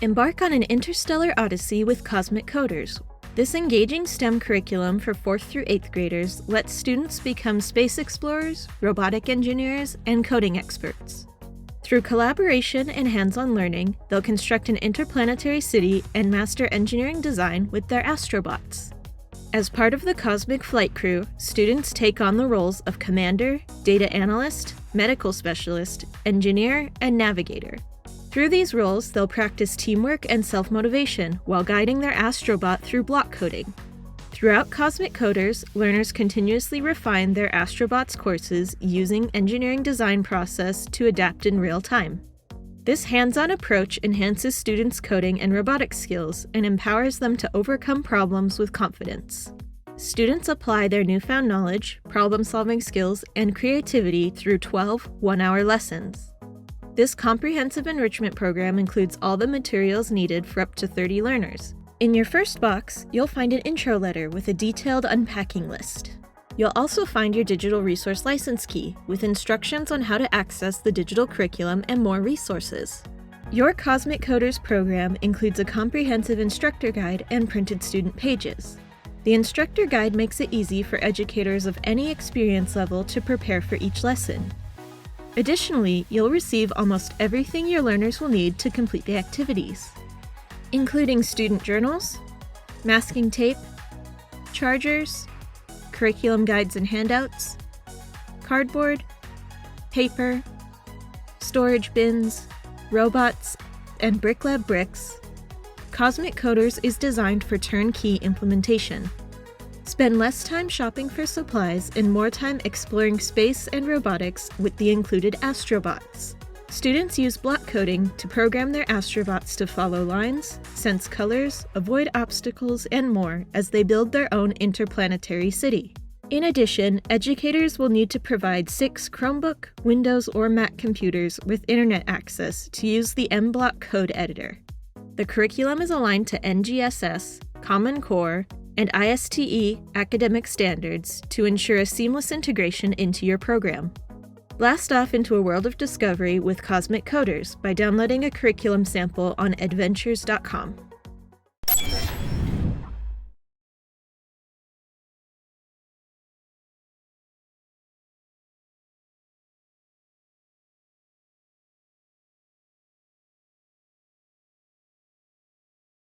Embark on an interstellar odyssey with Cosmic Coders. This engaging STEM curriculum for 4th through 8th graders lets students become space explorers, robotic engineers, and coding experts. Through collaboration and hands-on learning, they'll construct an interplanetary city and master engineering design with their astrobots. As part of the Cosmic Flight Crew, students take on the roles of commander, data analyst, medical specialist, engineer, and navigator. Through these roles, they'll practice teamwork and self-motivation while guiding their astrobot through block coding. Throughout Cosmic Coders, learners continuously refine their astrobots courses using engineering design process to adapt in real time. This hands-on approach enhances students' coding and robotics skills and empowers them to overcome problems with confidence. Students apply their newfound knowledge, problem-solving skills, and creativity through 12 one-hour lessons. This comprehensive enrichment program includes all the materials needed for up to 30 learners. In your first box, you'll find an intro letter with a detailed unpacking list. You'll also find your digital resource license key with instructions on how to access the digital curriculum and more resources. Your Cosmic Coders program includes a comprehensive instructor guide and printed student pages. The instructor guide makes it easy for educators of any experience level to prepare for each lesson. Additionally, you'll receive almost everything your learners will need to complete the activities, including student journals, masking tape, chargers, curriculum guides and handouts, cardboard, paper, storage bins, robots, and BrickLab bricks. Cosmic Coders is designed for turnkey implementation. Spend less time shopping for supplies and more time exploring space and robotics with the included astrobots. Students use block coding to program their astrobots to follow lines, sense colors, avoid obstacles, and more as they build their own interplanetary city. In addition, educators will need to provide 6 Chromebook, Windows, or Mac computers with internet access to use the mBot code editor. The curriculum is aligned to NGSS, Common Core, and ISTE academic standards to ensure a seamless integration into your program. Blast off into a world of discovery with Cosmic Coders by downloading a curriculum sample on Edventures.com.